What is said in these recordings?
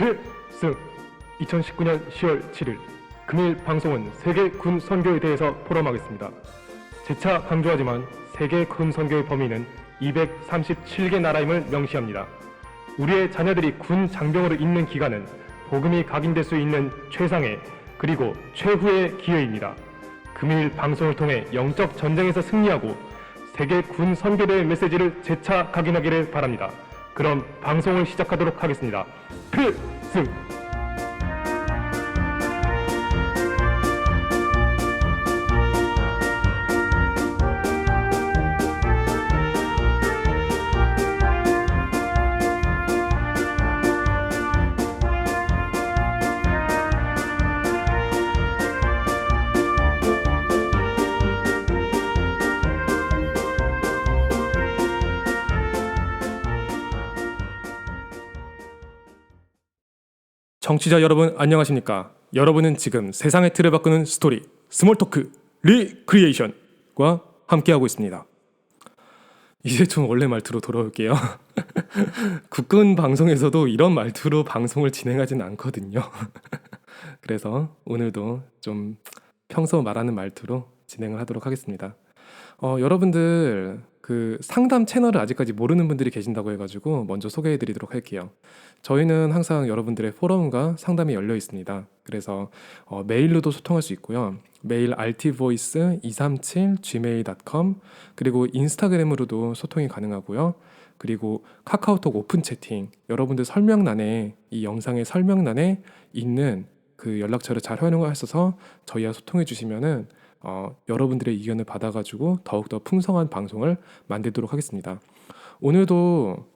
필승 2019년 10월 7일 금일 방송은 세계 군 선교에 대해서 포럼하겠습니다. 재차 강조하지만 세계 군 선교의 범위는 237개 나라임을 명시합니다. 우리의 자녀들이 군 장병으로 있는 기간은 복음이 각인될 수 있는 최상의 그리고 최후의 기회입니다. 금일 방송을 통해 영적 전쟁에서 승리하고 세계 군 선교대의 메시지를 재차 각인하기를 바랍니다. 그럼 방송을 시작하도록 하겠습니다. 필승! 청취자 여러분 안녕하십니까? 여러분은 지금 세상의 틀을 바꾸는 스토리 스몰토크 리크리에이션과 함께하고 있습니다. 이제 좀 원래 말투로 돌아올게요. 국군 방송에서도 이런 말투로 방송을 진행하진 않거든요. 그래서 오늘도 좀 평소 말하는 말투로 진행을 하도록 하겠습니다. 여러분들 그 상담 채널을 아직까지 모르는 분들이 계신다고 해가지고 먼저 소개해드리도록 할게요. 저희는 항상 여러분들의 포럼과 상담이 열려 있습니다. 그래서 메일로도 소통할 수 있고요. 메일 rtvoice237gmail.com 그리고 인스타그램으로도 소통이 가능하고요. 그리고 카카오톡 오픈 채팅 여러분들 설명란에 이 영상의 설명란에 있는 그 연락처를 잘 활용하셔서 저희와 소통해 주시면은 여러분들의 의견을 받아가지고 더욱더 풍성한 방송을 만들도록 하겠습니다. 오늘도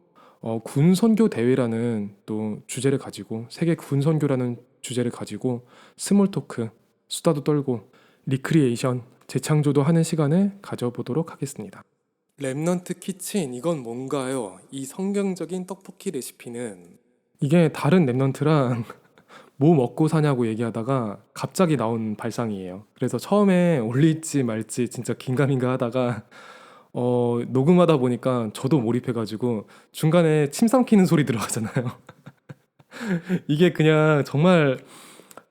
군 선교 대회라는 또 주제를 가지고 세계 군 선교라는 주제를 가지고 스몰 토크, 수다도 떨고 리크리에이션, 재창조도 하는 시간을 가져보도록 하겠습니다. 랩넌트 키친 이건 뭔가요? 이 성경적인 떡볶이 레시피는 이게 다른 랩넌트랑 뭐 먹고 사냐고 얘기하다가 갑자기 나온 발상이에요. 그래서 처음에 올릴지 말지 진짜 긴가민가 하다가 녹음하다 보니까 저도 몰입해가지고 중간에 침 삼키는 소리 들어가잖아요. 이게 그냥 정말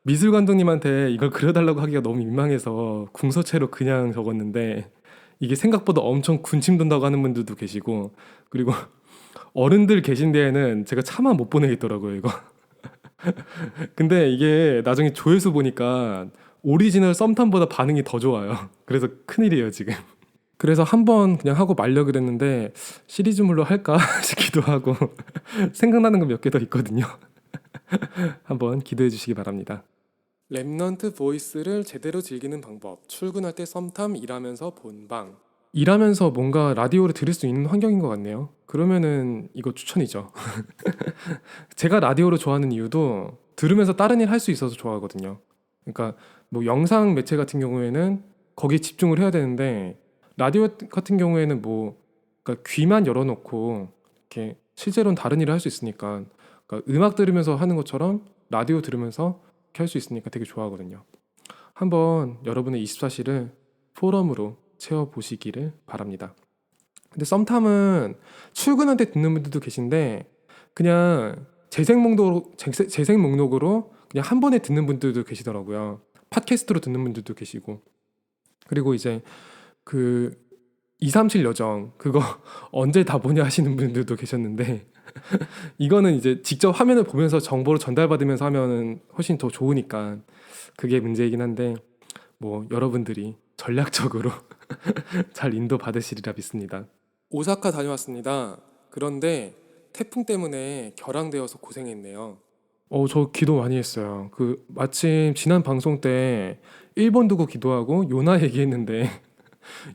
미술 감독님한테 이걸 그려달라고 하기가 너무 민망해서 궁서체로 그냥 적었는데 이게 생각보다 엄청 군침 돈다고 하는 분들도 계시고 그리고 어른들 계신 데에는 제가 차마 못 보내겠더라고요 이거. 근데 이게 나중에 조회수 보니까 오리지널 썸탐보다 반응이 더 좋아요. 그래서 큰일이에요 지금. 그래서 한번 그냥 하고 말려 그랬는데 시리즈물로 할까 싶기도 하고 생각나는 거 몇 개 더 있거든요. 한번 기대해 주시기 바랍니다. 랩넌트 보이스를 제대로 즐기는 방법. 출근할 때 썸탐, 일하면서 본방. 일하면서 뭔가 라디오를 들을 수 있는 환경인 것 같네요. 그러면은 이거 추천이죠. 제가 라디오를 좋아하는 이유도 들으면서 다른 일 할 수 있어서 좋아하거든요. 그러니까 뭐 영상 매체 같은 경우에는 거기에 집중을 해야 되는데 라디오 같은 경우에는 뭐 그러니까 귀만 열어놓고 이렇게 실제로는 다른 일을 할 수 있으니까 그러니까 음악 들으면서 하는 것처럼 라디오 들으면서 이렇게 할 수 있으니까 되게 좋아하거든요. 한번 여러분의 24시를 포럼으로 채워보시기를 바랍니다. 근데 썸탐은 출근할 때 듣는 분들도 계신데 그냥 재생 목록으로 그냥 한 번에 듣는 분들도 계시더라고요. 팟캐스트로 듣는 분들도 계시고 그리고 이제 그 237 여정 그거 언제 다 보냐 하시는 분들도 계셨는데 이거는 이제 직접 화면을 보면서 정보를 전달받으면서 하면은 훨씬 더 좋으니까 그게 문제이긴 한데 뭐 여러분들이 전략적으로 잘 인도 받으시리라 믿습니다. 오사카 다녀왔습니다. 그런데 태풍 때문에 결항되어서 고생했네요. 저 기도 많이 했어요. 그 마침 지난 방송 때 일본 두고 기도하고 요나 얘기했는데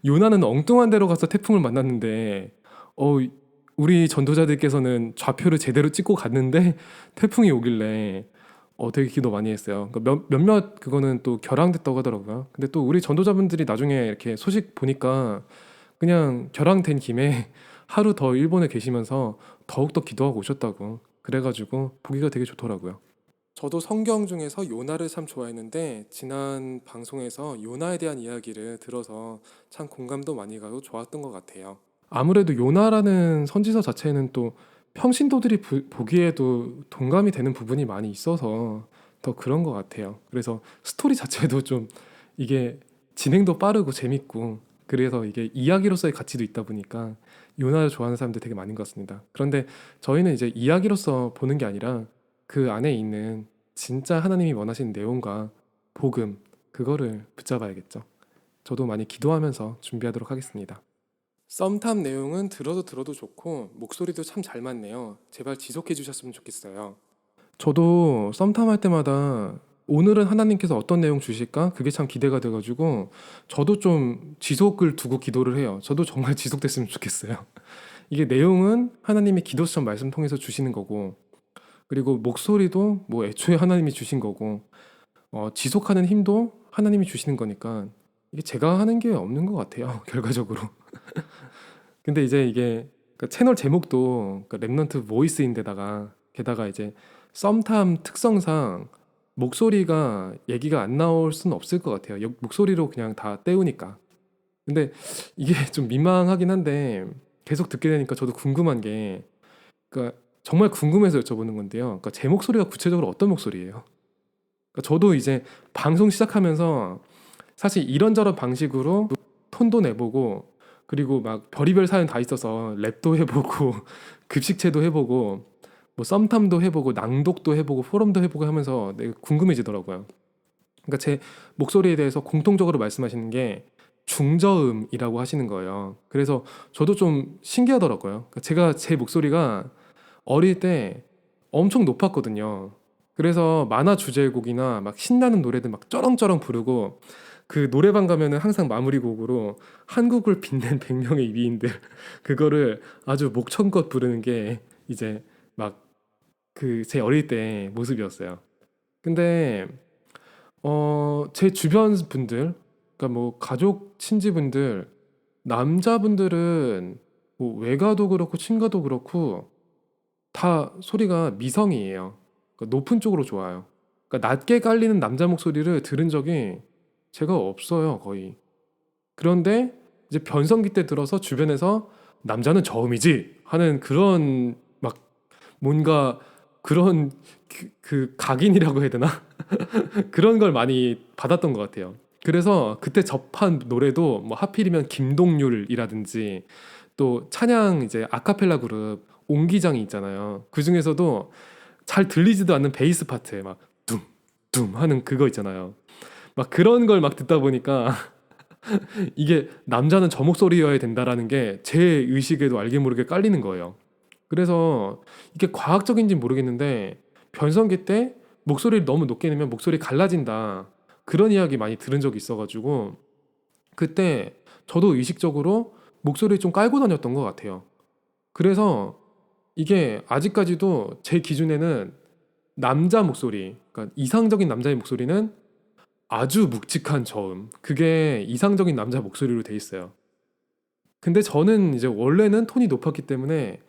요나는 엉뚱한 데로 가서 태풍을 만났는데 우리 전도자들께서는 좌표를 제대로 찍고 갔는데 태풍이 오길래 되게 기도 많이 했어요. 그러니까 몇몇 그거는 또 결항됐다고 하더라고요. 근데 또 우리 전도자분들이 나중에 이렇게 소식 보니까 그냥 결항된 김에 하루 더 일본에 계시면서 더욱더 기도하고 오셨다고 그래가지고 보기가 되게 좋더라고요. 저도 성경 중에서 요나를 참 좋아했는데 지난 방송에서 요나에 대한 이야기를 들어서 참 공감도 많이 가고 좋았던 것 같아요. 아무래도 요나라는 선지서 자체는 또 평신도들이 보기에도 동감이 되는 부분이 많이 있어서 더 그런 것 같아요. 그래서 스토리 자체도 좀 이게 진행도 빠르고 재밌고 그래서 이게 이야기로서의 가치도 있다 보니까 요나를 좋아하는 사람들 되게 많은 것 같습니다. 그런데 저희는 이제 이야기로서 보는 게 아니라 그 안에 있는 진짜 하나님이 원하시는 내용과 복음 그거를 붙잡아야겠죠. 저도 많이 기도하면서 준비하도록 하겠습니다. 썸탐 내용은 들어도 좋고 목소리도 참 잘 맞네요. 제발 지속해 주셨으면 좋겠어요. 저도 썸탐 할 때마다 오늘은 하나님께서 어떤 내용 주실까? 그게 참 기대가 돼가지고 저도 좀 지속을 두고 기도를 해요. 저도 정말 지속됐으면 좋겠어요. 이게 내용은 하나님이 기도처럼 말씀 통해서 주시는 거고 그리고 목소리도 뭐 애초에 하나님이 주신 거고 지속하는 힘도 하나님이 주시는 거니까 이게 제가 하는 게 없는 것 같아요. 결과적으로. 근데 이제 이게 그러니까 채널 제목도 그러니까 랩넌트 보이스인데다가 게다가 이제 썸탐 특성상 목소리가 얘기가 안 나올 수는 없을 것 같아요. 목소리로 그냥 다 때우니까. 근데 이게 좀 민망하긴 한데 계속 듣게 되니까 저도 궁금한 게 그러니까 정말 궁금해서 여쭤보는 건데요. 그러니까 제 목소리가 구체적으로 어떤 목소리예요? 그러니까 저도 이제 방송 시작하면서 사실 이런저런 방식으로 톤도 내보고 그리고 막 별의별 사연 다 있어서 랩도 해보고 급식체도 해보고 뭐 썸탐도 해보고 낭독도 해보고 포럼도 해보고 하면서 되게 궁금해지더라고요. 그러니까 제 목소리에 대해서 공통적으로 말씀하시는 게 중저음이라고 하시는 거예요. 그래서 저도 좀 신기하더라고요. 그러니까 제가 제 목소리가 어릴 때 엄청 높았거든요. 그래서 만화 주제곡이나 막 신나는 노래들 막 쩌렁쩌렁 부르고 그 노래방 가면은 항상 마무리 곡으로 한국을 빛낸 100명의 위인들 그거를 아주 목청껏 부르는 게 이제 막 그 제 어릴 때 모습이었어요. 근데 제 주변 분들 그러니까 뭐 가족 친지분들 남자분들은 뭐 외가도 그렇고 친가도 그렇고 다 소리가 미성이에요. 그러니까 높은 쪽으로 좋아요. 그러니까 낮게 깔리는 남자 목소리를 들은 적이 제가 없어요, 거의. 그런데 이제 변성기 때 들어서 주변에서 남자는 저음이지 하는 그런 막 뭔가 그런 그 각인이라고 해야 되나? 그런 걸 많이 받았던 것 같아요. 그래서 그때 접한 노래도 뭐 하필이면 김동률이라든지 또 찬양 이제 아카펠라 그룹 옹기장이 있잖아요. 그 중에서도 잘 들리지도 않는 베이스 파트에 막 둠둠 하는 그거 있잖아요. 막 그런 걸 막 듣다 보니까 이게 남자는 저 목소리여야 된다라는 게 제 의식에도 알게 모르게 깔리는 거예요. 그래서 이게 과학적인지 모르겠는데 변성기 때 목소리를 너무 높게 내면 목소리 갈라진다. 그런 이야기 많이 들은 적이 있어가지고 그때 저도 의식적으로 목소리를 좀 깔고 다녔던 것 같아요. 그래서 이게 아직까지도 제 기준에는 남자 목소리, 그러니까 이상적인 남자의 목소리는 아주 묵직한 저음. 그게 이상적인 남자 목소리로 돼 있어요. 근데 저는 이제 원래는 톤이 높았기 때문에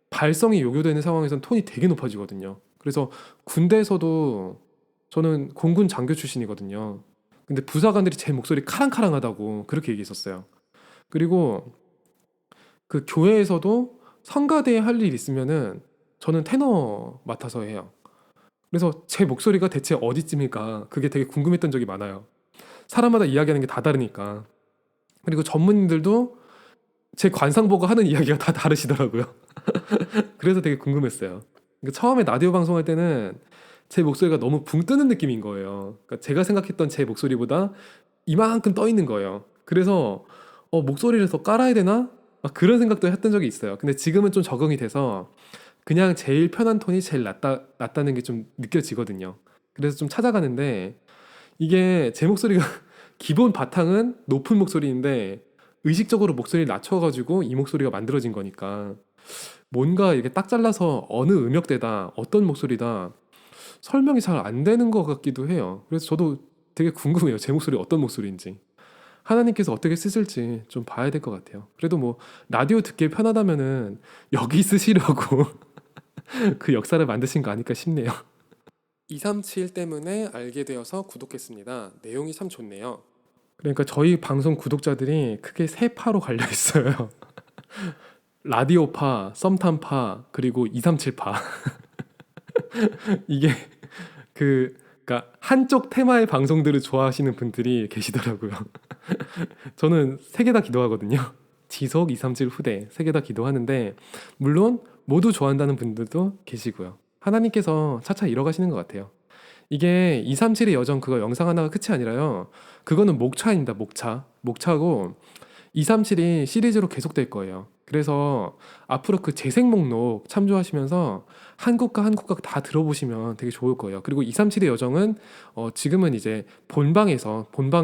발성이 요구되는 상황에선 톤이 되게 높아지거든요. 그래서 군대에서도 저는 공군 장교 출신이거든요. 근데 부사관들이 제 목소리 카랑카랑하다고 그렇게 얘기했었어요. 그리고 그 교회에서도 성가대에 할 일 있으면은 저는 테너 맡아서 해요. 그래서 제 목소리가 대체 어디쯤일까? 그게 되게 궁금했던 적이 많아요. 사람마다 이야기하는 게 다 다르니까. 그리고 전문인들도 제 관상 보고 하는 이야기가 다 다르시더라고요. 그래서 되게 궁금했어요. 그러니까 처음에 라디오 방송할 때는 제 목소리가 너무 붕 뜨는 느낌인 거예요. 그러니까 제가 생각했던 제 목소리보다 이만큼 떠 있는 거예요. 그래서 목소리를 더 깔아야 되나? 막 그런 생각도 했던 적이 있어요. 근데 지금은 좀 적응이 돼서 그냥 제일 편한 톤이 제일 낫다는 게 좀 느껴지거든요. 그래서 좀 찾아가는데 이게 제 목소리가 기본 바탕은 높은 목소리인데 의식적으로 목소리를 낮춰가지고 이 목소리가 만들어진 거니까 뭔가 이렇게 딱 잘라서 어느 음역대다 어떤 목소리다 설명이 잘 안 되는 것 같기도 해요. 그래서 저도 되게 궁금해요. 제 목소리 어떤 목소리인지. 하나님께서 어떻게 쓰실지 좀 봐야 될 것 같아요. 그래도 뭐 라디오 듣기 편하다면은 여기 쓰시려고 그 역사를 만드신 거 아닐까 싶네요. 237 때문에 알게 되어서 구독했습니다. 내용이 참 좋네요. 그러니까 저희 방송 구독자들이 크게 세 파로 갈려 있어요. 라디오파, 썸탐파, 그리고 237파. 이게 그러니까 한쪽 테마의 방송들을 좋아하시는 분들이 계시더라고요. 저는 세 개 다 기도하거든요. 지속, 237 후대 세 개 다 기도하는데 물론 모두 좋아한다는 분들도 계시고요. 하나님께서 차차 이뤄가시는 것 같아요. 이게 237의 여정 그거 영상 하나가 끝이 아니라요. 그거는 목차입니다. 목차고 237이 시리즈로 계속될 거예요. 그래서 앞으로 그 재생 목록 참조하시면서 한국과 한국과 다 들어보시면 되게 좋을 거예요. 그리고 237의 여정은 지금은 이제 본방에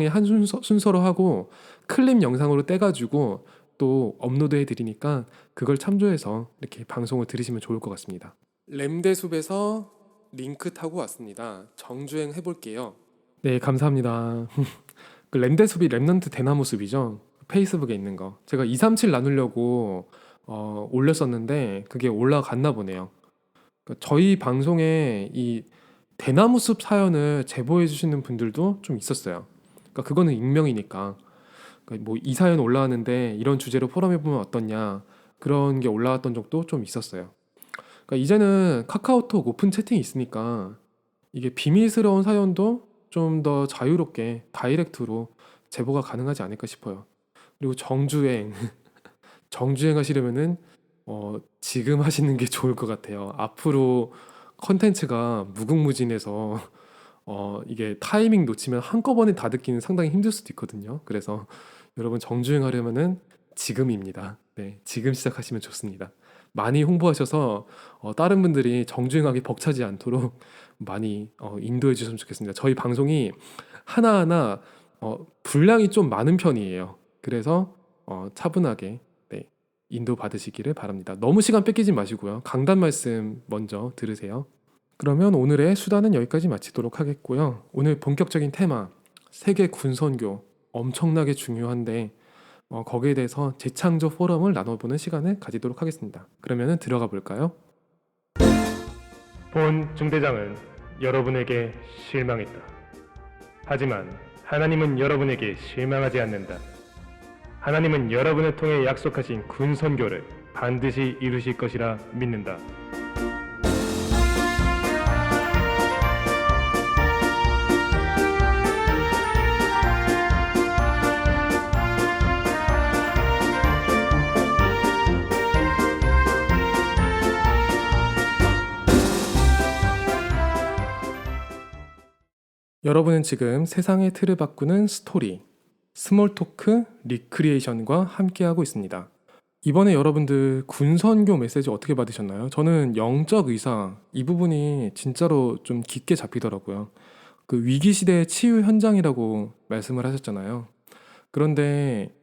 한 순서로 하고 클립 영상으로 떼가지고 또 업로드 해드리니까 그걸 참조해서 이렇게 방송을 들으시면 좋을 것 같습니다. 램대숲에서 링크 타고 왔습니다. 정주행 해볼게요. 네, 감사합니다. 그 램대숲이 랩넌트 대나무 숲이죠. 페이스북에 있는 거. 제가 237 나누려고 올렸었는데 그게 올라갔나 보네요. 그러니까 저희 방송에 이 대나무 숲 사연을 제보해 주시는 분들도 좀 있었어요. 그러니까 그거는 익명이니까. 그러니까 뭐 이 사연 올라왔는데 이런 주제로 포럼 해보면 어떻냐 그런 게 올라왔던 적도 좀 있었어요. 그러니까 이제는 카카오톡 오픈 채팅이 있으니까 이게 비밀스러운 사연도 좀 더 자유롭게 다이렉트로 제보가 가능하지 않을까 싶어요. 그리고 정주행 하시려면은 지금 하시는 게 좋을 것 같아요. 앞으로 컨텐츠가 무궁무진해서 이게 타이밍 놓치면 한꺼번에 다 듣기는 상당히 힘들 수도 있거든요. 그래서 여러분 정주행 하려면은 지금입니다. 네, 지금 시작하시면 좋습니다. 많이 홍보하셔서 다른 분들이 정주행하기 벅차지 않도록 많이 인도해 주셨으면 좋겠습니다. 저희 방송이 하나하나 분량이 좀 많은 편이에요. 그래서 차분하게 네, 인도 받으시기를 바랍니다. 너무 시간 뺏기지 마시고요. 강단 말씀 먼저 들으세요. 그러면 오늘의 수다는 여기까지 마치도록 하겠고요. 오늘 본격적인 테마 세계 군선교 엄청나게 중요한데 거기에 대해서 재창조 포럼을 나눠보는 시간을 가지도록 하겠습니다. 그러면 들어가 볼까요? 본 중대장은 여러분에게 실망했다. 하지만 하나님은 여러분에게 실망하지 않는다. 하나님은 여러분을 통해 약속하신 군선교를 반드시 이루실 것이라 믿는다. 여러분은 지금 세상의 틀을 바꾸는 스토리, 스몰토크 리크리에이션과 함께하고 있습니다. 이번에 여러분들 군선교 메시지 어떻게 받으셨나요? 저는 영적 의사 이 부분이 진짜로 좀 깊게 잡히더라고요. 그 위기 시대의 치유 현장이라고 말씀을 하셨잖아요. 그런데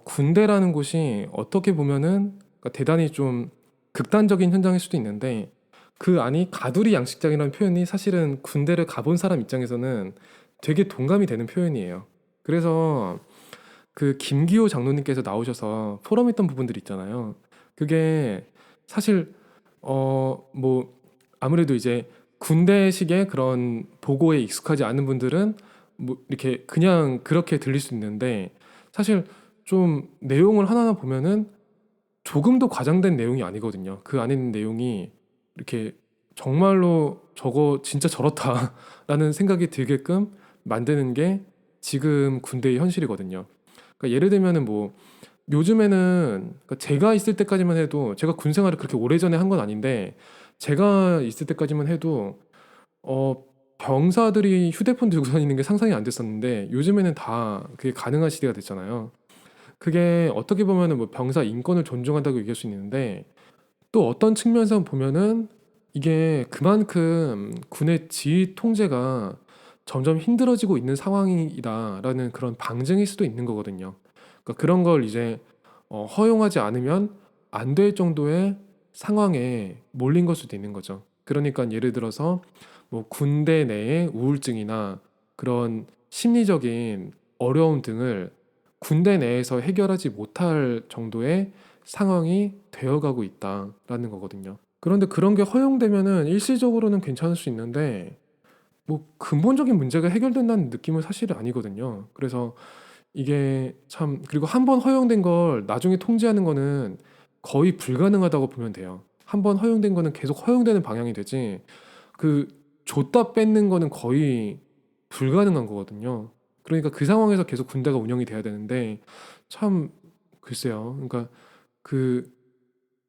군대라는 곳이 어떻게 보면은 그러니까 대단히 좀 극단적인 현장일 수도 있는데 그 안이 가두리 양식장이라는 표현이 사실은 군대를 가본 사람 입장에서는 되게 동감이 되는 표현이에요. 그래서 그 김기호 장로님께서 나오셔서 포럼했던 부분들 있잖아요. 그게 사실 뭐 아무래도 이제 군대식의 그런 보고에 익숙하지 않은 분들은 뭐 이렇게 그냥 그렇게 들릴 수 있는데 사실 좀 내용을 하나하나 보면은 조금도 과장된 내용이 아니거든요. 그 안에 있는 내용이 이렇게 정말로 저거 진짜 저렇다라는 생각이 들게끔 만드는 게 지금 군대의 현실이거든요. 그러니까 예를 들면은 뭐 요즘에는 그러니까 제가 있을 때까지만 해도 제가 군 생활을 그렇게 오래전에 한 건 아닌데 제가 있을 때까지만 해도 병사들이 휴대폰 들고 다니는 게 상상이 안 됐었는데 요즘에는 다 그게 가능한 시대가 됐잖아요. 그게 어떻게 보면은 뭐 병사 인권을 존중한다고 얘기할 수 있는데 또 어떤 측면에서 보면은 이게 그만큼 군의 지휘 통제가 점점 힘들어지고 있는 상황이다라는 그런 방증일 수도 있는 거거든요. 그러니까 그런 걸 이제 허용하지 않으면 안 될 정도의 상황에 몰린 걸 수도 있는 거죠. 그러니까 예를 들어서 뭐 군대 내의 우울증이나 그런 심리적인 어려움 등을 군대 내에서 해결하지 못할 정도의 상황이 되어가고 있다라는 거거든요. 그런데 그런 게 허용되면은 일시적으로는 괜찮을 수 있는데 뭐 근본적인 문제가 해결된다는 느낌은 사실은 아니거든요. 그래서 이게 참 그리고 한번 허용된 걸 나중에 통제하는 거는 거의 불가능하다고 보면 돼요. 한번 허용된 거는 계속 허용되는 방향이 되지 그 줬다 뺏는 거는 거의 불가능한 거거든요. 그러니까 그 상황에서 계속 군대가 운영이 돼야 되는데 참 글쎄요. 그러니까 그,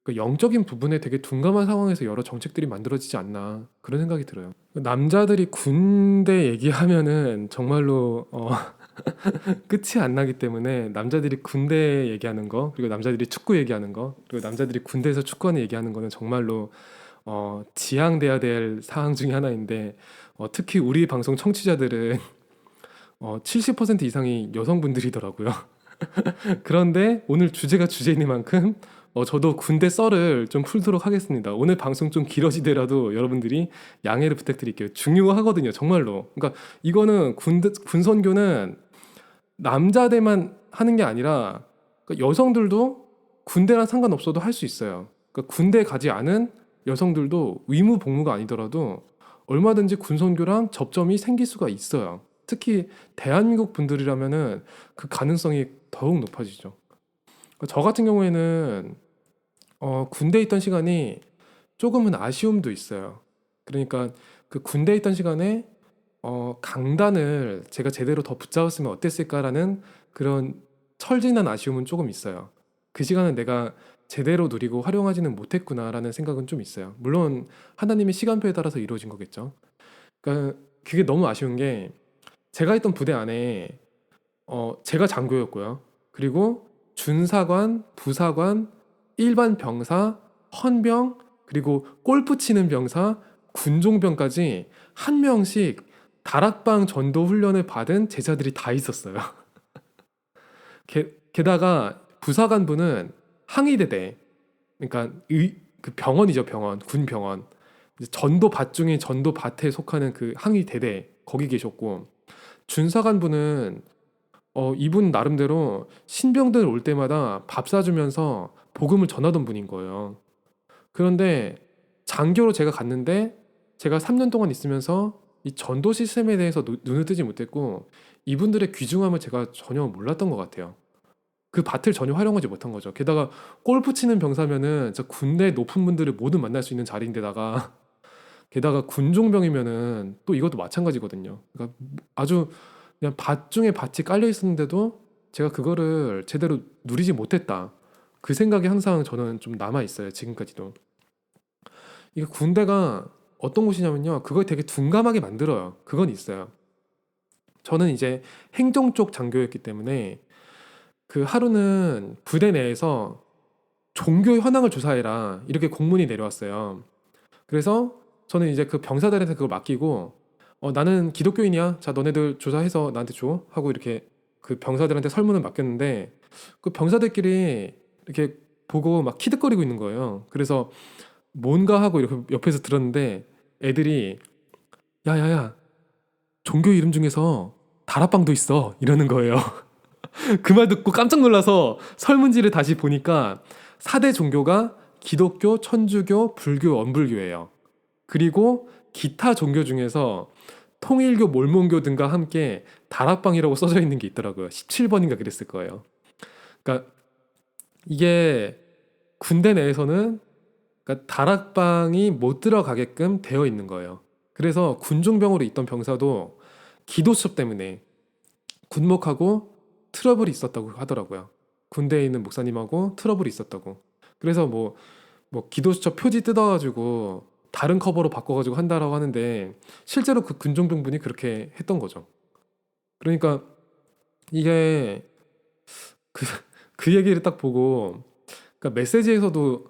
그 영적인 부분에 되게 둔감한 상황에서 여러 정책들이 만들어지지 않나 그런 생각이 들어요. 남자들이 군대 얘기하면은 정말로 끝이 안 나기 때문에 남자들이 군대 얘기하는 거 그리고 남자들이 축구 얘기하는 거 그리고 남자들이 군대에서 축구하는 얘기하는 거는 정말로 지양돼야 될 사항 중에 하나인데 특히 우리 방송 청취자들은 70% 이상이 여성분들이더라고요. 그런데 오늘 주제가 주제이니만큼 저도 군대 썰을 좀 풀도록 하겠습니다. 오늘 방송 좀 길어지더라도 여러분들이 양해를 부탁드릴게요. 중요하거든요, 정말로. 그러니까 이거는 군선교는 남자들만 하는 게 아니라 그러니까 여성들도 군대랑 상관없어도 할 수 있어요. 그러니까 군대 가지 않은 여성들도 의무 복무가 아니더라도 얼마든지 군선교랑 접점이 생길 수가 있어요. 특히 대한민국 분들이라면은 그 가능성이 더욱 높아지죠. 그러니까 저 같은 경우에는 군대에 있던 시간이 조금은 아쉬움도 있어요. 그러니까 그 군대에 있던 시간에 강단을 제가 제대로 더 붙잡았으면 어땠을까라는 그런 철진한 아쉬움은 조금 있어요. 그 시간은 내가 제대로 누리고 활용하지는 못했구나라는 생각은 좀 있어요. 물론 하나님의 시간표에 따라서 이루어진 거겠죠. 그러니까 그게 너무 아쉬운 게 제가 있던 부대 안에 제가 장교였고요. 그리고 준사관, 부사관, 일반 병사, 헌병, 그리고 골프 치는 병사, 군종병까지 한 명씩 다락방 전도 훈련을 받은 제자들이 다 있었어요. 게다가 부사관부는 항의대대, 그러니까 그 병원이죠, 병원, 군 병원. 전도밭 중에 전도밭에 속하는 그 항의대대 거기 계셨고, 준사관부는 이분 나름대로 신병들 올 때마다 밥 사주면서 복음을 전하던 분인 거예요. 그런데 장교로 제가 갔는데 제가 3년 동안 있으면서 이 전도 시스템에 대해서 눈을 뜨지 못했고 이분들의 귀중함을 제가 전혀 몰랐던 것 같아요. 그 밭을 전혀 활용하지 못한 거죠. 게다가 골프 치는 병사면은 진짜 군대 높은 분들을 모두 만날 수 있는 자리인데다가 게다가 군종병이면은 또 이것도 마찬가지거든요. 그러니까 아주 그냥 밭 중에 밭이 깔려 있었는데도 제가 그거를 제대로 누리지 못했다. 그 생각이 항상 저는 좀 남아 있어요. 지금까지도. 이게 군대가 어떤 곳이냐면요. 그걸 되게 둔감하게 만들어요. 그건 있어요. 저는 이제 행정 쪽 장교였기 때문에 그 하루는 부대 내에서 종교 현황을 조사해라 이렇게 공문이 내려왔어요. 그래서 저는 이제 그 병사들한테 그걸 맡기고 나는 기독교인이야. 자, 너네들 조사해서 나한테 줘 하고 이렇게 그 병사들한테 설문을 맡겼는데 그 병사들끼리 이렇게 보고 막 키득거리고 있는 거예요. 그래서 뭔가 하고 이렇게 옆에서 들었는데 애들이 야야야 종교 이름 중에서 다락방도 있어 이러는 거예요. 그 말 듣고 깜짝 놀라서 설문지를 다시 보니까 4대 종교가 기독교, 천주교, 불교, 원불교예요. 그리고 기타 종교 중에서 통일교, 몰몬교 등과 함께 다락방이라고 써져 있는 게 있더라고요. 17번인가 그랬을 거예요. 그러니까 이게 군대 내에서는 그러니까 다락방이 못 들어가게끔 되어 있는 거예요. 그래서 군종병으로 있던 병사도 기도 수업 때문에 군목하고 트러블이 있었다고 하더라고요. 군대에 있는 목사님하고 트러블이 있었다고. 그래서 뭐 기도 수첩 표지 뜯어가지고 다른 커버로 바꿔가지고 한다라고 하는데 실제로 그 군종병분이 그렇게 했던 거죠. 그러니까 이게 그, 그 얘기를 딱 보고 그러니까 메시지에서도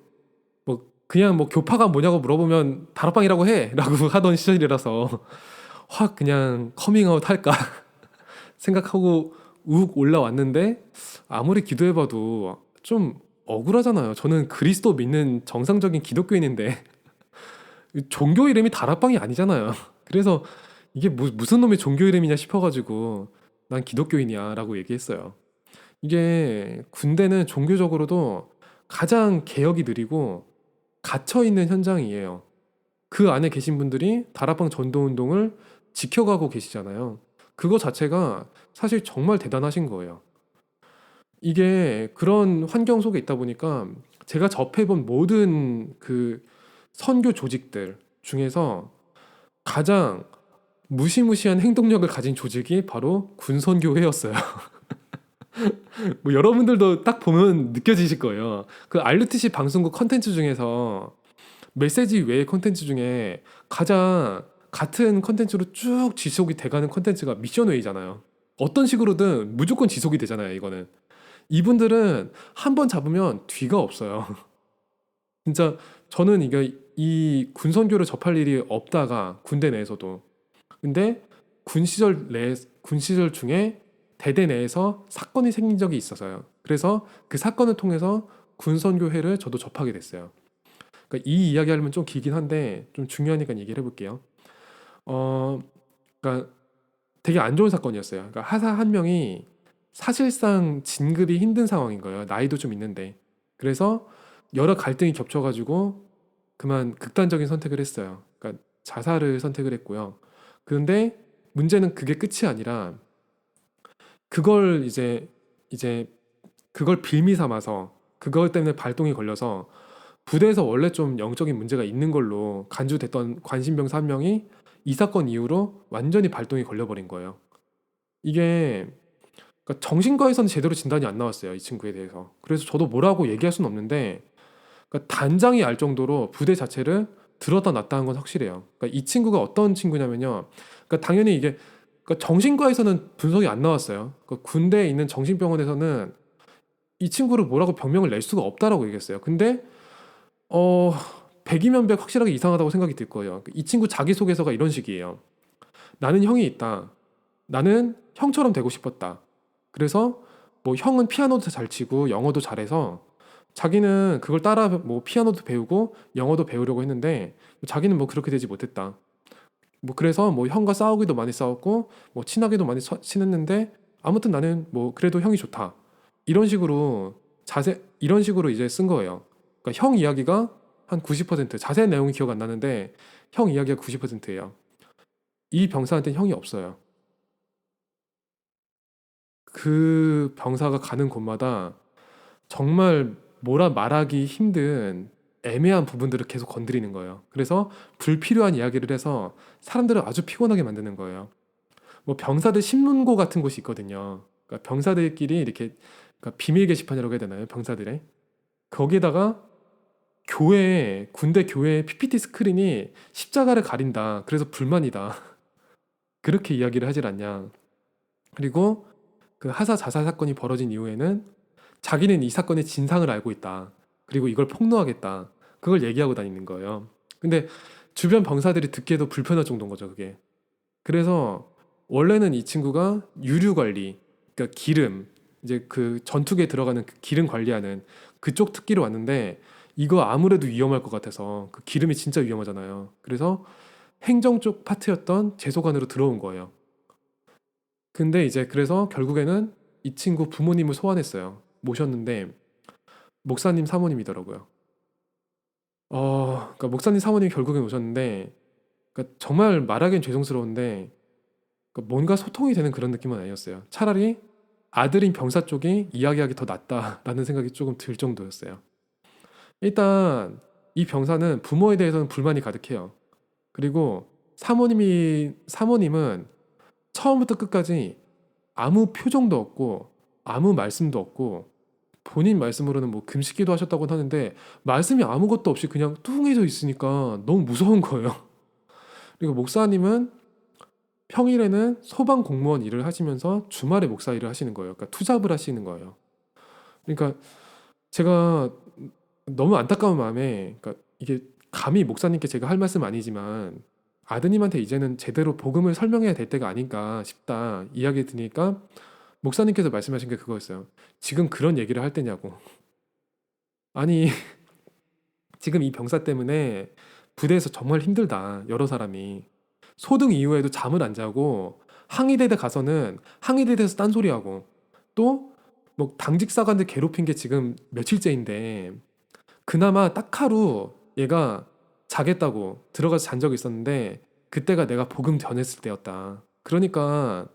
뭐 그냥 뭐 교파가 뭐냐고 물어보면 다락방이라고 해라고 하던 시절이라서 확 그냥 커밍아웃 할까 생각하고 욱 올라왔는데 아무리 기도해봐도 좀 억울하잖아요. 저는 그리스도 믿는 정상적인 기독교인인데 종교 이름이 다락방이 아니잖아요. 그래서 이게 무슨 놈의 종교 이름이냐 싶어가지고 난 기독교인이야 라고 얘기했어요. 이게 군대는 종교적으로도 가장 개혁이 느리고 갇혀있는 현장이에요. 그 안에 계신 분들이 다락방 전도운동을 지켜가고 계시잖아요. 그거 자체가 사실 정말 대단하신 거예요. 이게 그런 환경 속에 있다 보니까 제가 접해본 모든 그 선교 조직들 중에서 가장 무시무시한 행동력을 가진 조직이 바로 군선교회였어요. 뭐 여러분들도 딱 보면 느껴지실 거예요. 그 RTC 방송국 컨텐츠 중에서 메시지 외의 컨텐츠 중에 가장 같은 컨텐츠로 쭉 지속이 돼가는 컨텐츠가 미션웨이잖아요. 어떤 식으로든 무조건 지속이 되잖아요, 이거는. 이분들은 한 번 잡으면 뒤가 없어요. 진짜 저는 이게 이 군선교를 접할 일이 없다가 군대 내에서도. 근데 군 시절 중에 대대 내에서 사건이 생긴 적이 있어서요. 그래서 그 사건을 통해서 군선교회를 저도 접하게 됐어요. 그러니까 이 이야기 하려면 좀 길긴 한데 좀 중요하니까 얘기를 해볼게요. 어, 그러니까 되게 안 좋은 사건이었어요. 그러니까 하사 한 명이 사실상 진급이 힘든 상황인 거예요. 나이도 좀 있는데. 그래서 여러 갈등이 겹쳐가지고 그만 극단적인 선택을 했어요. 그러니까 자살을 선택을 했고요. 그런데 문제는 그게 끝이 아니라 그걸 이제 그걸 빌미 삼아서 그것 때문에 발동이 걸려서 부대에서 원래 좀 영적인 문제가 있는 걸로 간주됐던 관심병사 한 명이 이 사건 이후로 완전히 발동이 걸려버린 거예요. 이게 그러니까 정신과에서는 제대로 진단이 안 나왔어요. 이 친구에 대해서. 그래서 저도 뭐라고 얘기할 수는 없는데 그러니까 단장이 알 정도로 부대 자체를 들었다 놨다 한 건 확실해요. 그러니까 이 친구가 어떤 친구냐면요. 그러니까 당연히 이게 그러니까 정신과에서는 분석이 안 나왔어요. 그러니까 군대에 있는 정신병원에서는 이 친구를 뭐라고 병명을 낼 수가 없다라고 얘기했어요. 근데 어 백이면 백 확실하게 이상하다고 생각이 들 거예요. 이 친구 자기소개서가 이런 식이에요. 나는 형이 있다. 나는 형처럼 되고 싶었다. 그래서 뭐 형은 피아노도 잘 치고 영어도 잘해서 자기는 그걸 따라 뭐 피아노도 배우고 영어도 배우려고 했는데 자기는 뭐 그렇게 되지 못했다. 뭐 그래서 뭐 형과 싸우기도 많이 싸웠고 뭐 친하게도 많이 친했는데 아무튼 나는 뭐 그래도 형이 좋다. 이런 식으로 이런 식으로 이제 쓴 거예요. 그러니까 형 이야기가 한 90%, 자세한 내용이 기억 안 나는데 형 이야기가 90%예요. 이 병사한테는 형이 없어요. 그 병사가 가는 곳마다 정말 뭐라 말하기 힘든 애매한 부분들을 계속 건드리는 거예요. 그래서 불필요한 이야기를 해서 사람들을 아주 피곤하게 만드는 거예요. 뭐 병사들 신문고 같은 곳이 있거든요. 그러니까 병사들끼리 이렇게 그러니까 비밀 게시판이라고 해야 되나요? 병사들의 거기에다가 군대 교회 PPT 스크린이 십자가를 가린다. 그래서 불만이다. 그렇게 이야기를 하질 않냐. 그리고 그 하사 자살 사건이 벌어진 이후에는 자기는 이 사건의 진상을 알고 있다. 그리고 이걸 폭로하겠다. 그걸 얘기하고 다니는 거예요. 근데 주변 병사들이 듣기에도 불편할 정도인 거죠, 그게. 그래서 원래는 이 친구가 유류 관리, 그러니까 기름, 이제 그 전투기에 들어가는 그 기름 관리하는 그쪽 특기로 왔는데 이거 아무래도 위험할 것 같아서 그 기름이 진짜 위험하잖아요. 그래서 행정 쪽 파트였던 재소관으로 들어온 거예요. 근데 이제 그래서 결국에는 이 친구 부모님을 소환했어요. 모셨는데 목사님 사모님이더라고요. 그러니까 목사님 사모님이 결국엔 오셨는데 그러니까 정말 말하기엔 죄송스러운데 그러니까 뭔가 소통이 되는 그런 느낌은 아니었어요. 차라리 아들인 병사 쪽이 이야기하기 더 낫다라는 생각이 조금 들 정도였어요. 일단 이 병사는 부모에 대해서는 불만이 가득해요. 그리고 사모님은 처음부터 끝까지 아무 표정도 없고 아무 말씀도 없고 본인 말씀으로는 뭐 금식기도 하셨다고 하는데 말씀이 아무것도 없이 그냥 뚱해져 있으니까 너무 무서운 거예요. 그리고 목사님은 평일에는 소방 공무원 일을 하시면서 주말에 목사 일을 하시는 거예요. 그러니까 투잡을 하시는 거예요. 그러니까 제가 너무 안타까운 마음에 그러니까 이게 감히 목사님께 제가 할 말씀 아니지만 아드님한테 이제는 제대로 복음을 설명해야 될 때가 아닌가 싶다 이야기 드니까 목사님께서 말씀하신 게 그거였어요. 지금 그런 얘기를 할 때냐고. 아니 지금 이 병사 때문에 부대에서 정말 힘들다 여러 사람이 소등 이후에도 잠을 안 자고 항의대대 가서는 항의대대에서 딴소리하고 또 뭐 당직 사관들 괴롭힌 게 지금 며칠째인데 그나마 딱 하루 얘가 자겠다고 들어가서 잔 적이 있었는데 그때가 내가 복음 전했을 때였다. 그러니까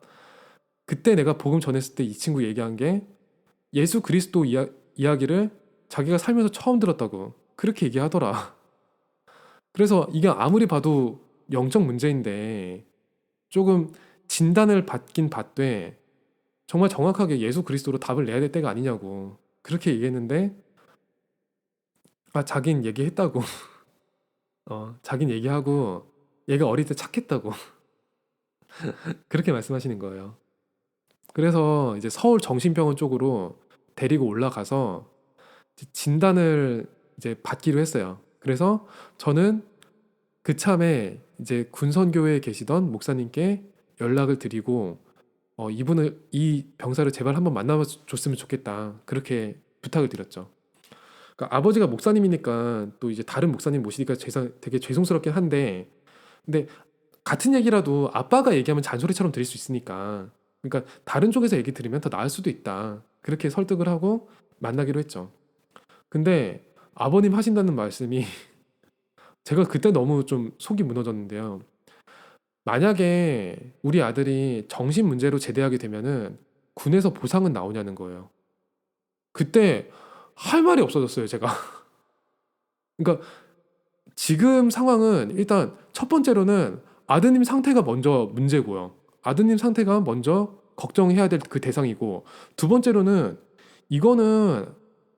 그때 내가 복음 전했을 때 이 친구 얘기한 게 예수 그리스도 이야기를 자기가 살면서 처음 들었다고 그렇게 얘기하더라. 그래서 이게 아무리 봐도 영적 문제인데 조금 진단을 받긴 받되 정말 정확하게 예수 그리스도로 답을 내야 될 때가 아니냐고 그렇게 얘기했는데, 자긴 얘기했다고. 자긴 얘기하고 얘가 어릴 때 착했다고 그렇게 말씀하시는 거예요. 그래서 이제 서울 정신병원 쪽으로 데리고 올라가서 진단을 이제 받기로 했어요. 그래서 저는 그참에 이제 군선교회에 계시던 목사님께 연락을 드리고 이분을, 이 병사를 제발 한번 만나줬으면 좋겠다 그렇게 부탁을 드렸죠. 그러니까 아버지가 목사님이니까 또 이제 다른 목사님 모시니까 되게 죄송스럽긴 한데, 근데 같은 얘기라도 아빠가 얘기하면 잔소리처럼 들릴 수 있으니까, 그러니까 다른 쪽에서 얘기 들으면 더 나을 수도 있다 그렇게 설득을 하고 만나기로 했죠. 근데 아버님 하신다는 말씀이 제가 그때 너무 좀 속이 무너졌는데요. 만약에 우리 아들이 정신 문제로 제대하게 되면은 군에서 보상은 나오냐는 거예요. 그때 할 말이 없어졌어요, 제가. 그러니까 지금 상황은 일단 첫 번째로는 아드님 상태가 먼저 문제고요. 아드님 상태가 먼저 걱정해야 될 그 대상이고, 두 번째로는 이거는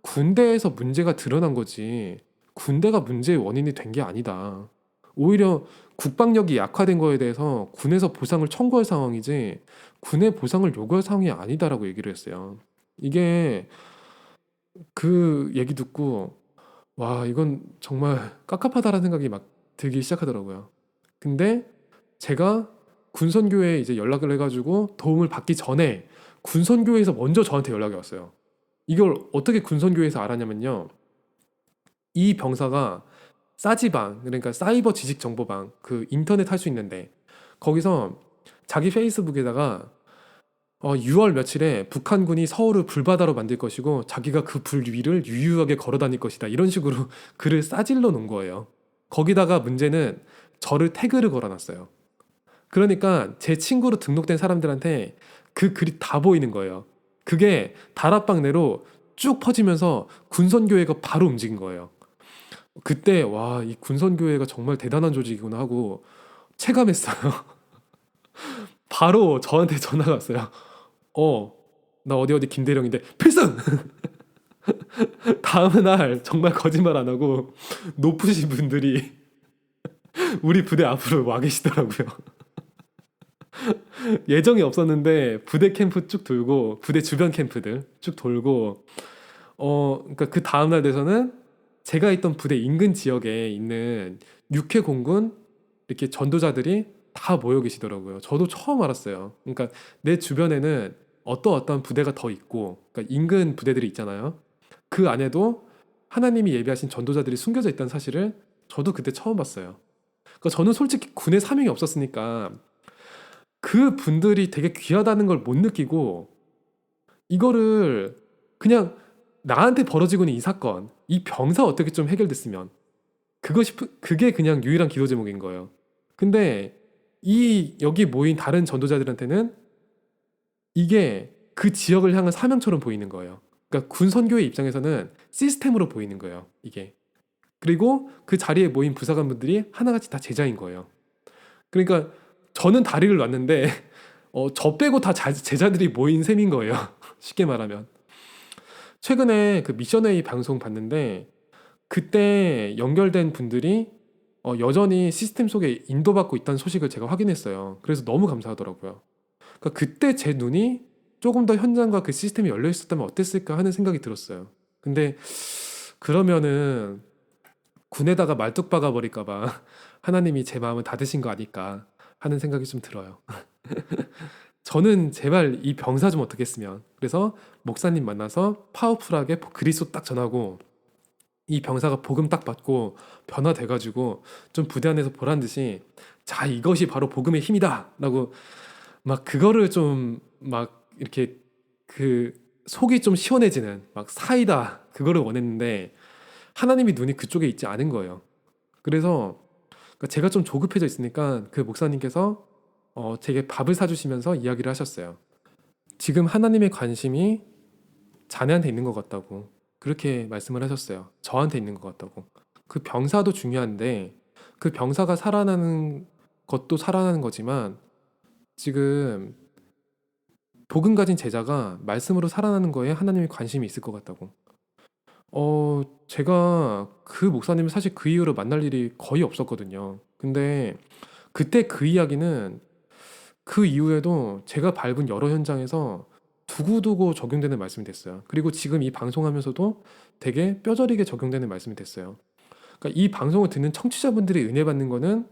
군대에서 문제가 드러난 거지 군대가 문제의 원인이 된 게 아니다. 오히려 국방력이 약화된 거에 대해서 군에서 보상을 청구할 상황이지 군의 보상을 요구할 상황이 아니다라고 얘기를 했어요. 이게 그 얘기 듣고 와, 이건 정말 깝깝하다라는 생각이 막 들기 시작하더라고요. 근데 제가 군선교회에 이제 연락을 해가지고 도움을 받기 전에 군선교회에서 먼저 저한테 연락이 왔어요. 이걸 어떻게 군선교회에서 알았냐면요. 이 병사가 싸지방, 그러니까 사이버 지식 정보방, 그 인터넷 할 수 있는데 거기서 자기 페이스북에다가 6월 며칠에 북한군이 서울을 불바다로 만들 것이고 자기가 그 불 위를 유유하게 걸어 다닐 것이다, 이런 식으로 글을 싸질러 놓은 거예요. 거기다가 문제는 저를 태그를 걸어놨어요. 그러니까 제 친구로 등록된 사람들한테 그 글이 다 보이는 거예요. 그게 다락방 내로 쭉 퍼지면서 군선교회가 바로 움직인 거예요. 그때 와, 이 군선교회가 정말 대단한 조직이구나 하고 체감했어요. 바로 저한테 전화가 왔어요. 어, 나 어디 어디 김대령인데 필승! 다음 날 정말 거짓말 안 하고 높으신 분들이 우리 부대 앞으로 와 계시더라고요. 예정이 없었는데 부대 캠프 쭉 돌고 부대 주변 캠프들 쭉 돌고, 그러니까 그 다음 날 돼서는 제가 있던 부대 인근 지역에 있는 육해 공군 이렇게 전도자들이 다 모여 계시더라고요. 저도 처음 알았어요. 그러니까 내 주변에는 어떠한 부대가 더 있고, 그러니까 인근 부대들이 있잖아요. 그 안에도 하나님이 예비하신 전도자들이 숨겨져 있다는 사실을 저도 그때 처음 봤어요. 그러니까 저는 솔직히 군에 사명이 없었으니까 그 분들이 되게 귀하다는 걸 못 느끼고, 이거를 그냥 나한테 벌어지고 있는 이 사건, 이 병사 어떻게 좀 해결됐으면, 그게 그냥 유일한 기도 제목인 거예요. 근데 이 여기 모인 다른 전도자들한테는 이게 그 지역을 향한 사명처럼 보이는 거예요. 그러니까 군 선교의 입장에서는 시스템으로 보이는 거예요, 이게. 그리고 그 자리에 모인 부사관분들이 하나같이 다 제자인 거예요. 그러니까 저는 다리를 놨는데 저 빼고 다 제자들이 모인 셈인 거예요. 쉽게 말하면. 최근에 그 미션웨이 방송 봤는데 그때 연결된 분들이 여전히 시스템 속에 인도받고 있다는 소식을 제가 확인했어요. 그래서 너무 감사하더라고요. 그러니까 그때 제 눈이 조금 더 현장과 그 시스템이 열려 있었다면 어땠을까 하는 생각이 들었어요. 근데 그러면은 군에다가 말뚝 박아 버릴까 봐 하나님이 제 마음을 닫으신 거 아닐까 하는 생각이 좀 들어요. 저는 제발 이 병사 좀 어떻게 했으면, 그래서 목사님 만나서 파워풀하게 그리스도 딱 전하고 이 병사가 복음 딱 받고 변화돼가지고 좀 부대 안에서 보란 듯이 자, 이것이 바로 복음의 힘이다 라고 막 그거를 좀 막 이렇게 그 속이 좀 시원해지는 막 사이다 그거를 원했는데 하나님이 눈이 그쪽에 있지 않은 거예요. 그래서 제가 좀 조급해져 있으니까 그 목사님께서 제게 밥을 사주시면서 이야기를 하셨어요. 지금 하나님의 관심이 자네한테 있는 것 같다고. 그렇게 말씀을 하셨어요. 저한테 있는 것 같다고. 그 병사도 중요한데 그 병사가 살아나는 것도 살아나는 거지만 지금 복음 가진 제자가 말씀으로 살아나는 거에 하나님이 관심이 있을 것 같다고. 제가 그 목사님을 사실 그 이후로 만날 일이 거의 없었거든요. 근데 그때 그 이야기는 그 이후에도 제가 밟은 여러 현장에서 두고두고 적용되는 말씀이 됐어요. 그리고 지금 이 방송하면서도 되게 뼈저리게 적용되는 말씀이 됐어요. 그러니까 이 방송을 듣는 청취자분들이 은혜 받는 거는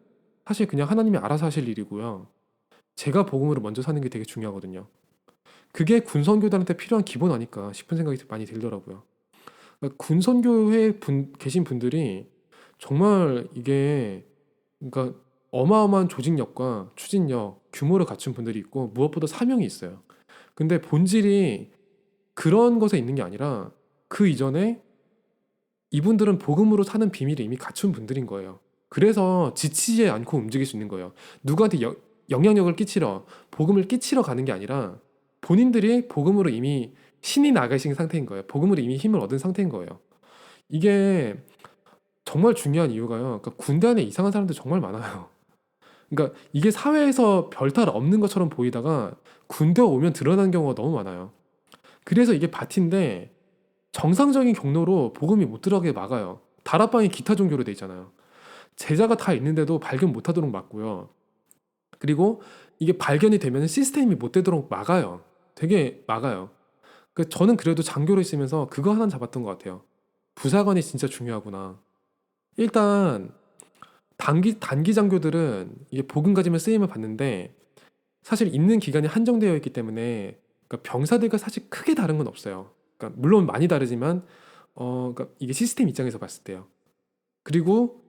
사실 그냥 하나님이 알아서 하실 일이고요. 제가 복음으로 먼저 사는 게 되게 중요하거든요. 그게 군선교단한테 필요한 기본 아닐까 싶은 생각이 많이 들더라고요. 그러니까 군선교회에 계신 분들이 정말 이게 그러니까 어마어마한 조직력과 추진력, 규모를 갖춘 분들이 있고 무엇보다 사명이 있어요. 근데 본질이 그런 것에 있는 게 아니라 그 이전에 이분들은 복음으로 사는 비밀을 이미 갖춘 분들인 거예요. 그래서 지치지 않고 움직일 수 있는 거예요. 누구한테 영향력을 끼치러, 복음을 끼치러 가는 게 아니라 본인들이 복음으로 이미 신이 나가신 상태인 거예요. 복음으로 이미 힘을 얻은 상태인 거예요. 이게 정말 중요한 이유가요. 그러니까 군대 안에 이상한 사람들 정말 많아요. 그러니까 이게 사회에서 별탈 없는 것처럼 보이다가 군대 오면 드러나는 경우가 너무 많아요. 그래서 이게 바티인데 정상적인 경로로 복음이 못 들어가게 막아요. 다락방이 기타 종교로 돼 있잖아요. 제자가 다 있는데도 발견 못 하도록 막고요. 그리고 이게 발견이 되면 시스템이 못 되도록 막아요. 되게 막아요. 저는 그래도 장교로 있으면서 그거 하나 잡았던 것 같아요. 부사관이 진짜 중요하구나. 일단 단기 장교들은 이게 복음 가지면 쓰임을 받는데 사실 있는 기간이 한정되어 있기 때문에 그러니까 병사들과 사실 크게 다른 건 없어요. 그러니까 물론 많이 다르지만 그러니까 이게 시스템 입장에서 봤을 때요. 그리고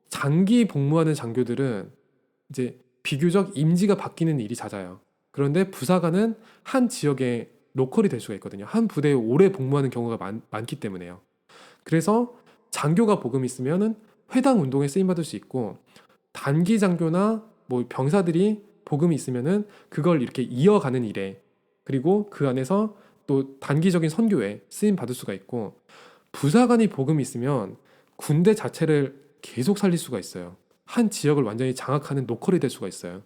장기 복무하는 장교들은 이제 비교적 임지가 바뀌는 일이 잦아요. 그런데 부사관은 한 지역에 로컬이 될 수가 있거든요. 한 부대에 오래 복무하는 경우가 많기 때문에요. 그래서 장교가 복음 있으면은 회당 운동에 쓰임 받을 수 있고 단기 장교나 뭐 병사들이 복음이 있으면은 그걸 이렇게 이어가는 일에 그리고 그 안에서 또 단기적인 선교에 쓰임 받을 수가 있고 부사관이 복음이 있으면 군대 자체를 계속 살릴 수가 있어요. 한 지역을 완전히 장악하는 노컬이 될 수가 있어요.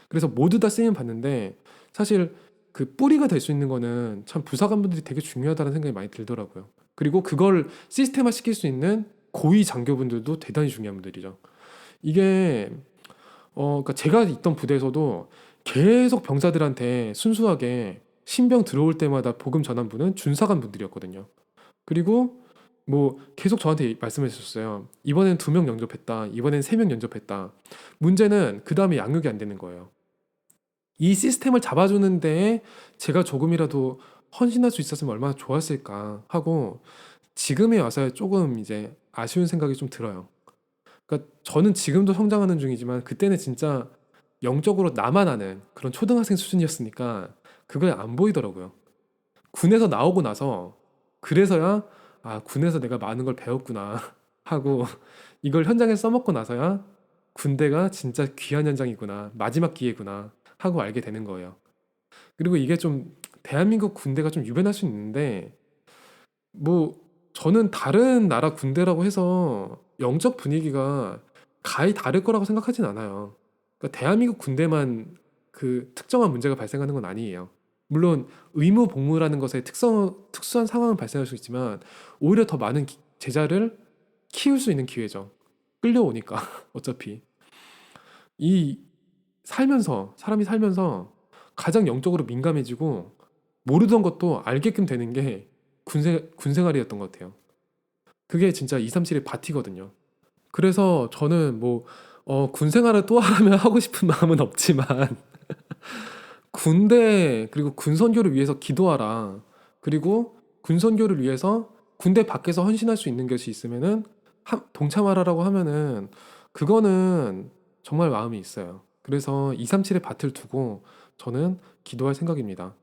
그래서 모두 다 쓰임 받는데 사실 그 뿌리가 될 수 있는 거는 참 부사관분들이 되게 중요하다는 생각이 많이 들더라고요. 그리고 그걸 시스템화 시킬 수 있는 고위 장교분들도 대단히 중요한 분들이죠. 이게 그러니까 제가 있던 부대에서도 계속 병사들한테 순수하게 신병 들어올 때마다 복음 전한 분은 준사관 분들이었거든요. 그리고 뭐 계속 저한테 말씀해 주셨어요. 이번엔 2명 영접했다. 이번엔 3명 영접했다. 문제는 그 다음에 양육이 안 되는 거예요. 이 시스템을 잡아주는 데에 제가 조금이라도 헌신할 수 있었으면 얼마나 좋았을까 하고 지금에 와서 조금 이제 아쉬운 생각이 좀 들어요. 그러니까 저는 지금도 성장하는 중이지만 그때는 진짜 영적으로 나만 아는 그런 초등학생 수준이었으니까 그걸 안 보이더라고요. 군에서 나오고 나서 그래서야 군에서 내가 많은 걸 배웠구나 하고 이걸 현장에서 써먹고 나서야 군대가 진짜 귀한 현장이구나 마지막 기회구나 하고 알게 되는 거예요. 그리고 이게 좀 대한민국 군대가 좀 유별날 수 있는데 뭐 저는 다른 나라 군대라고 해서 영적 분위기가 가히 다를 거라고 생각하진 않아요. 그러니까 대한민국 군대만 그 특정한 문제가 발생하는 건 아니에요. 물론 의무 복무라는 것에 특수한 상황은 발생할 수 있지만 오히려 더 많은 제자를 키울 수 있는 기회죠. 끌려오니까 어차피 이 사람이 살면서 가장 영적으로 민감해지고 모르던 것도 알게끔 되는 게 군 생활이었던 것 같아요. 그게 진짜 237의 바티거든요. 그래서 저는 뭐 군 생활을 또 하면 하고 싶은 마음은 없지만 군대 그리고 군선교를 위해서 기도하라. 그리고 군선교를 위해서 군대 밖에서 헌신할 수 있는 것이 있으면은 동참하라라고 하면은 그거는 정말 마음이 있어요. 그래서 237의 밭을 두고 저는 기도할 생각입니다.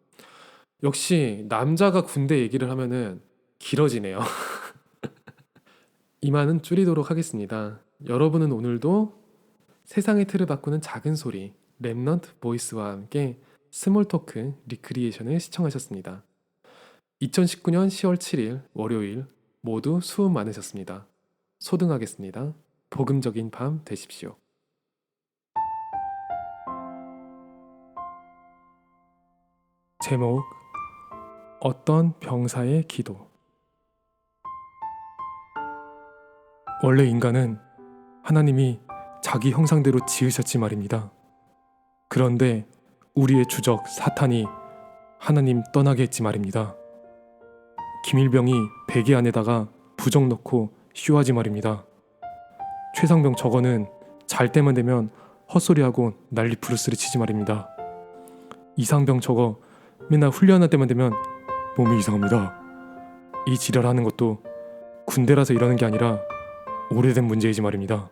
역시 남자가 군대 얘기를 하면은 길어지네요. 이만은 줄이도록 하겠습니다. 여러분은 오늘도 세상의 틀을 바꾸는 작은 소리 랩넌트 보이스와 함께 스몰 토크 리크리에이션을 시청하셨습니다. 2019년 10월 7일 월요일 모두 수고 많으셨습니다. 소등하겠습니다. 복음적인 밤 되십시오. 제목 어떤 병사의 기도. 원래 인간은 하나님이 자기 형상대로 지으셨지 말입니다. 그런데 우리의 주적 사탄이 하나님 떠나게 했지 말입니다. 김일병이 베개 안에다가 부적 넣고 쇼하지 말입니다. 최상병 저거는 잘 때만 되면 헛소리하고 난리 부르스를 치지 말입니다. 이상병 저거 맨날 훈련할 때만 되면 몸이 이상합니다. 이 지랄하는 것도 군대라서 이러는 게 아니라 오래된 문제이지 말입니다.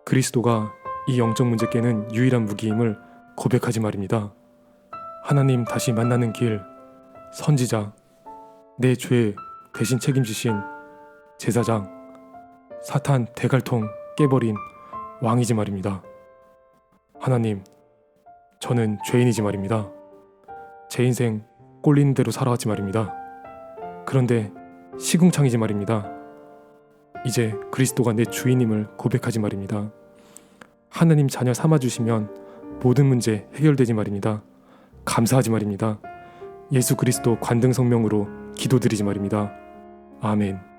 그리스도가 이 영적 문제 깨는 유일한 무기임을 고백하지 말입니다. 하나님 다시 만나는 길, 선지자, 내 죄 대신 책임지신 제사장, 사탄 대갈통 깨버린 왕이지 말입니다. 하나님, 저는 죄인이지 말입니다. 제 인생 꼴리는 대로 살아왔지 말입니다. 그런데 시궁창이지 말입니다. 이제 그리스도가 내 주인임을 고백하지 말입니다. 하나님 자녀 삼아주시면 모든 문제 해결되지 말입니다. 감사하지 말입니다. 예수 그리스도 관등 성명으로 기도드리지 말입니다. 아멘.